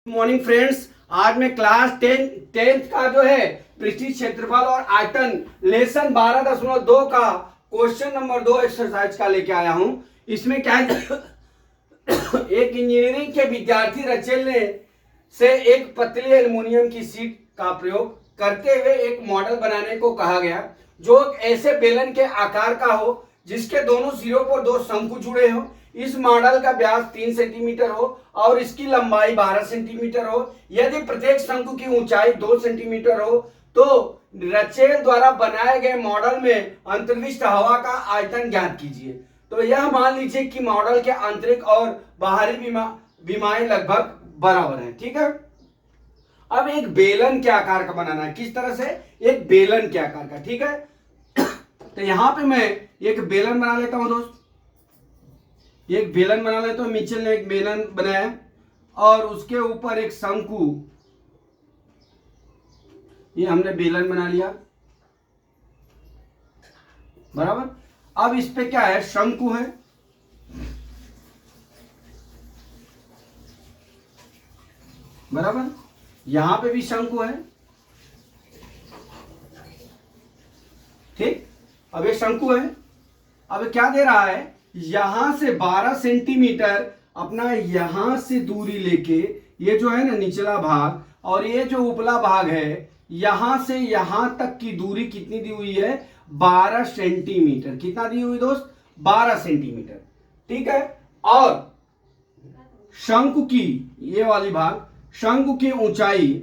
Morning friends, आज मैं class tenth का जो है पृष्ठीय क्षेत्रफल और आयतन लेसन 12.2 का क्वेश्चन नंबर 2 एक्सरसाइज का लेके आया हूं। इसमें क्या है एक इंजीनियरिंग के विद्यार्थी रचेल ने से एक पतली एल्युमिनियम की शीट का प्रयोग करते हुए एक मॉडल बनाने को कहा गया जो एक ऐसे बेलन के आकार का हो जिसके दोनों सिरों पर दो शंकु जुड़े हो। इस मॉडल का व्यास 3 सेंटीमीटर हो और इसकी लंबाई 12 सेंटीमीटर हो। यदि प्रत्येक शंकु की ऊंचाई 2 सेंटीमीटर हो तो रचेल द्वारा बनाए गए मॉडल में अंतर्विष्ट हवा का आयतन ज्ञात कीजिए। तो यह मान लीजिए कि मॉडल के आंतरिक और बाहरी विमाएं लगभग बराबर हैं। ठीक है, अब एक बेलन के आकार का बनाना है। किस तरह से? एक बेलन के आकार का। ठीक है, तो यहां पे मैं एक बेलन बना लेता हूं दोस्त, एक बेलन बना लेता हूं। मिचेल ने एक बेलन बनाया और उसके ऊपर एक शंकु, ये हमने बेलन बना लिया बराबर। अब इस पे क्या है? शंकु है, बराबर। यहां पे भी शंकु है, ठीक। अब ये शंकु है। अब क्या दे रहा है? यहां से 12 सेंटीमीटर अपना यहां से दूरी लेके, ये जो है ना निचला भाग और ये जो उपला भाग है, यहां से यहां तक की दूरी कितनी दी हुई है? 12 सेंटीमीटर। कितना दी हुई दोस्त? 12 सेंटीमीटर। ठीक है, और शंकु की, ये वाली भाग, शंकु की ऊंचाई,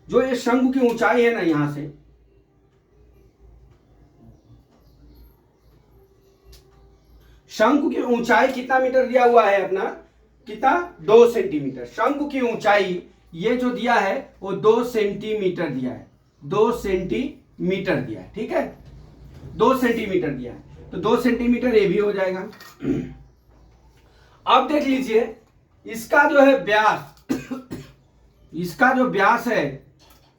जो ये शंकु की ऊंचाई है ना, यहां से शंकु की ऊंचाई कितना मीटर दिया हुआ है अपना? कितना? 2 सेंटीमीटर। शंकु की ऊंचाई ये जो दिया है वो 2 सेंटीमीटर दिया है, 2 सेंटीमीटर दिया है। ठीक है, 2 सेंटीमीटर दिया है, तो 2 सेंटीमीटर ये भी हो जाएगा। अब देख लीजिए, इसका जो है व्यास इसका जो व्यास है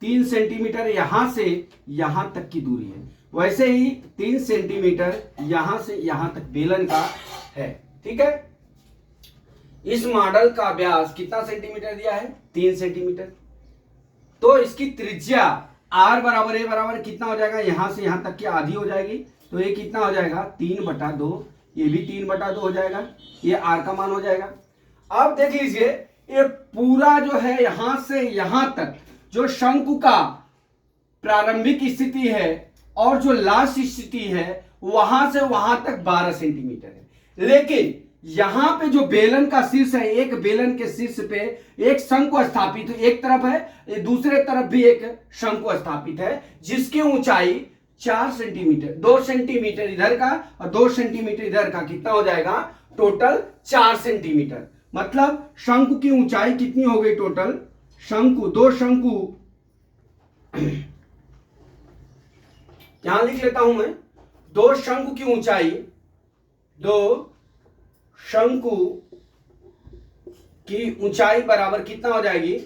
3 सेंटीमीटर, यहां से यहां तक की दूरी है। वैसे ही 3 सेंटीमीटर यहां से यहां तक बेलन का है। ठीक है, इस मॉडल का व्यास कितना सेंटीमीटर दिया है? 3 सेंटीमीटर। तो इसकी त्रिज्या r बराबर a बराबर कितना हो जाएगा? यहां से यहां तक की आधी हो जाएगी, तो ये कितना हो जाएगा? 3/2। ये भी 3/2 हो जाएगा, ये r का मान हो जाएगा। अब देख लीजिए, ये पूरा जो है यहां से यहां तक जो शंकु का प्रारंभिक स्थिति है और जो लास्ट स्थिति है वहां से वहां तक 12 सेंटीमीटर है। लेकिन यहां पे जो बेलन का शीर्ष है, एक बेलन के शीर्ष पे एक शंकु स्थापित एक तरफ है, दूसरे तरफ भी एक शंकु स्थापित है जिसकी ऊंचाई 4 सेंटीमीटर, 2 सेंटीमीटर इधर का और 2 सेंटीमीटर इधर का, कितना हो जाएगा? Total 4 centimetre. मतलब शंकु की ऊंचाई कितनी हो गई टोटल? शंकु, 2 शंकु, यहां लिख लेता हूं मैं, 2 शंकु की ऊंचाई, 2 शंकु की ऊंचाई बराबर कितना हो जाएगी?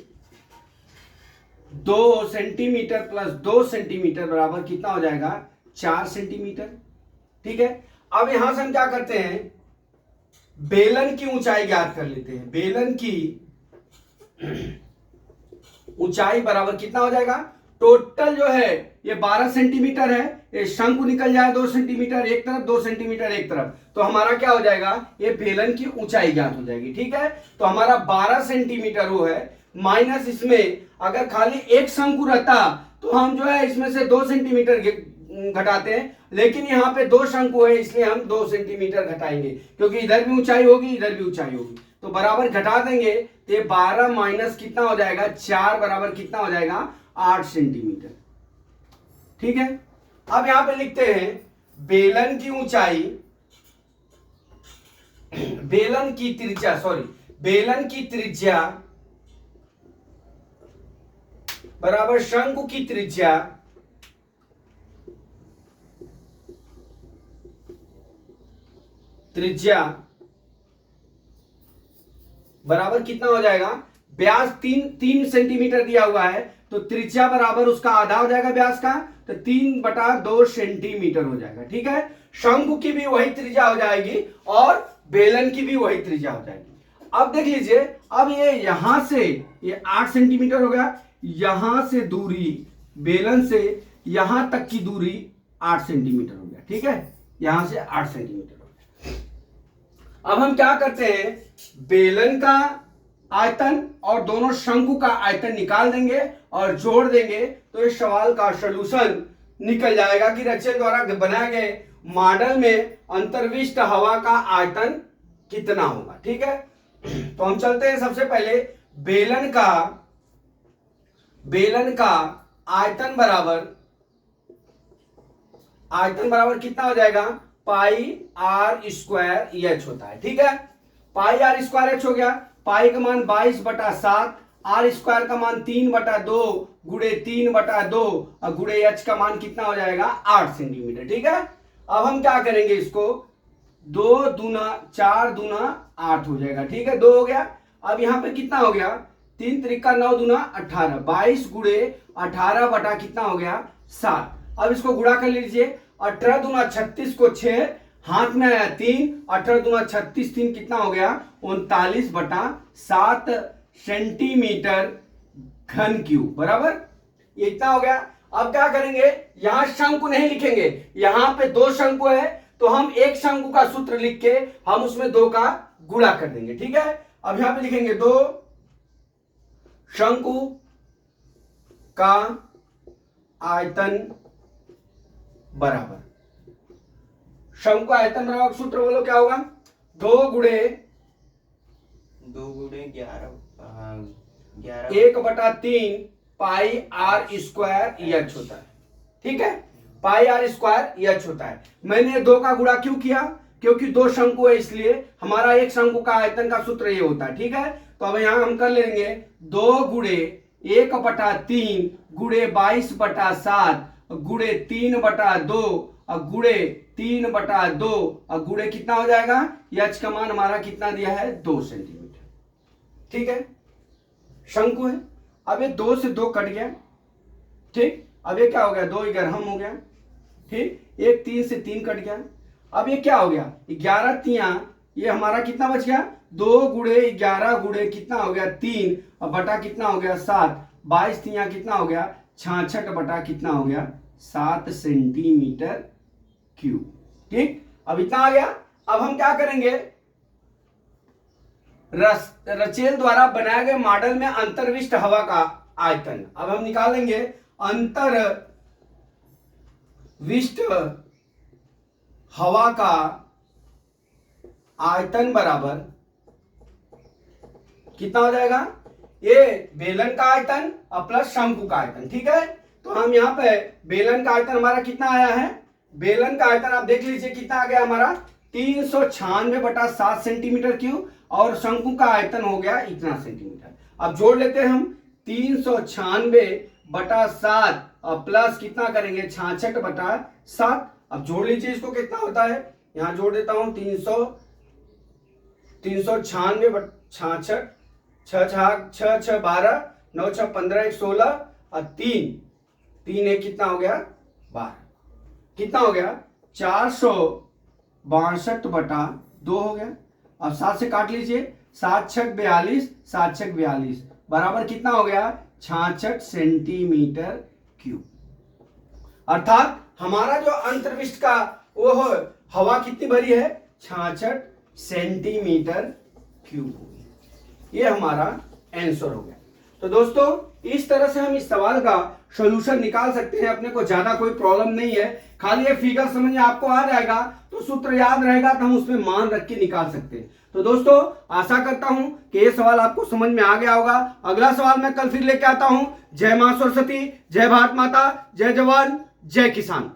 2 सेंटीमीटर प्लस 2 सेंटीमीटर बराबर कितना हो जाएगा? 4 सेंटीमीटर। ठीक है, अब यहां से हम क्या करते हैं? बेलन की ऊंचाई ज्ञात कर लेते हैं। बेलन की ऊंचाई बराबर कितना हो जाएगा? टोटल जो है ये 12 सेंटीमीटर है, ये शंकु निकल जाए 2 सेंटीमीटर एक तरफ, 2 सेंटीमीटर एक तरफ, तो हमारा क्या हो जाएगा? ये बेलन की ऊंचाई ज्ञात हो जाएगी। ठीक है, तो हमारा 12 सेंटीमीटर वो है, माइनस इसमें अगर खाली एक शंकु रहता तो हम जो है इसमें से 2 सेंटीमीटर घटाते हैं, लेकिन यहाँ पे 2 शंकु है इसलिए हम 2 सेंटीमीटर घटाएंगे, क्योंकि इधर भी ऊंचाई होगी इधर भी ऊंचाई होगी, तो बराबर घटा देंगे। तो ये 12 माइनस कितना हो जाएगा? 4 बराबर कितना हो जाएगा? 8 सेंटीमीटर। ठीक है, अब यहां पे लिखते हैं बेलन की ऊंचाई, बेलन की त्रिज्या, बेलन की त्रिज्या बराबर शंकु की त्रिज्या बराबर कितना हो जाएगा? व्यास 3 सेंटीमीटर दिया हुआ है, तो त्रिज्या बराबर उसका आधा हो जाएगा व्यास का, तो 3/2 सेंटीमीटर हो जाएगा। ठीक है, शंकु की भी वही त्रिज्या हो जाएगी और बेलन की भी वही त्रिज्या हो जाएगी। अब देख लीजिए, अब ये यहां से ये 8 सेंटीमीटर हो गया, यहां से दूरी बेलन से यहां तक की दूरी 8 सेंटीमीटर हो गया। ठीक है, यहां से 8 सेंटीमीटर हो गया। अब हम क्या करते हैं, बेलन का आयतन और दोनों शंकु का आयतन निकाल देंगे और जोड़ देंगे, तो इस सवाल का सलूशन निकल जाएगा कि रचेल द्वारा बनाए गए मॉडल में अंतर्विष्ट हवा का आयतन कितना होगा। ठीक है, तो हम चलते हैं। सबसे पहले बेलन का आयतन बराबर कितना हो जाएगा, पाई आर स्क्वायर एच होता है। ठीक है, पाई आर स्क्वायर एच हो गया। पाई का मान 22/7, आर स्क्वायर का मान 3/2 गुणे 3/2 और गुणे एच का मान कितना हो जाएगा, 8 सेंटीमीटर। ठीक है, अब हम क्या करेंगे, इसको 2 दूना 4 दूना 8 हो जाएगा। ठीक है, 2 हो गया। अब यहां पे कितना हो गया, 3 त्रिका 9 दूना 18, 22 गुणे 18 बटा कितना हो गया, 7। अब इसको गुणा कर लीजिए, 18 दूना 36 को 6, हाथ में आया 3, 18 दूना 36, 3 कितना हो गया, 39/7 सेंटीमीटर घन क्यूब बराबर, ये इतना हो गया। अब क्या करेंगे, यहां शंकु नहीं लिखेंगे, यहां पे 2 शंकु है, तो हम एक शंकु का सूत्र लिख के हम उसमें 2 का गुणा कर देंगे। ठीक है, अब यहां पे लिखेंगे 2 शंकु का आयतन बराबर, शंकु आयतन बराबर सूत्र बोलो क्या होगा, 2 गुणे 11 1/3 पाई आर स्क्वायर एच होता है। ठीक है, पाई आर स्क्वायर एच होता है। मैंने 2 का गुणा क्यों किया, क्योंकि 2 शंकु है, इसलिए हमारा एक शंकु का आयतन का सूत्र ये होता है। ठीक है, तो अब यहां हम कर लेंगे 2 गुणे 1/3 गुणे 22/7 गुणे 3/2 और गुणे 3/2 और गुणे कितना हो जाएगा, एच का मान हमारा कितना दिया है, 2 सेंटीमीटर। ठीक है, शंकु है। अब ये 2 से 2 कट गया। ठीक, अब ये क्या हो गया, 2 ग्रहम हो गया। ठीक, एक 3 से 3 कट गया। अब ये क्या हो गया, 11 तिया, ये हमारा कितना बच गया, 2 गुणे 11 गुणे कितना हो गया, 3 और बटा कितना हो गया, 7, 22 तिया कितना हो गया, 66 बटा कितना हो गया, 7 सेंटीमीटर क्यूब। ठीक, अब इतना आ गया। अब हम क्या करेंगे, रचेल द्वारा बनाए गए मॉडल में अंतर्विष्ट हवा का आयतन अब हम निकालेंगे। अंतर्विष्ट हवा का आयतन बराबर कितना हो जाएगा, ये बेलन का आयतन और प्लस शंकु का आयतन। ठीक है, तो हम यहां पे बेलन का आयतन हमारा कितना आया है, बेलन का आयतन आप देख लीजिए कितना आ गया हमारा, 396/7 सेंटीमीटर क्यूब, और शंकु का आयतन हो गया इतना सेंटीमीटर। अब जोड़ लेते हैं हम, 396/7 और प्लस कितना करेंगे, 66/7। अब जोड़ लीजिए इसको, कितना होता है, यहां जोड़ देता हूं, 396 66 6 6 12 9 6 15 1 16 और 3 1 कितना हो गया, 12, कितना हो गया, 462/2 हो गया। अब 7 से काट लीजिए, 7 6 42 7 6 42 बराबर कितना हो गया, 66 सेंटीमीटर क्यूब। अर्थात हमारा जो अंतर्विष्ट का वो हवा कितनी भरी है, 66 सेंटीमीटर क्यूब होगी। ये हमारा आंसर हो गया। तो दोस्तों इस तरह से हम इस सवाल का सॉल्यूशन निकाल सकते हैं, अपने को ज्यादा कोई प्रॉब्लम नहीं है, खाली ये फिगर समझ में आपको आ जाएगा तो सूत्र याद रहेगा तो हम उसमें मान रख के निकाल सकते हैं। तो दोस्तों आशा करता हूं कि ये सवाल आपको समझ में आ गया होगा। अगला सवाल मैं कल फिर लेके आता हूं। जय मां सरस्वती, जय भारत माता, जय जवान, जय किसान।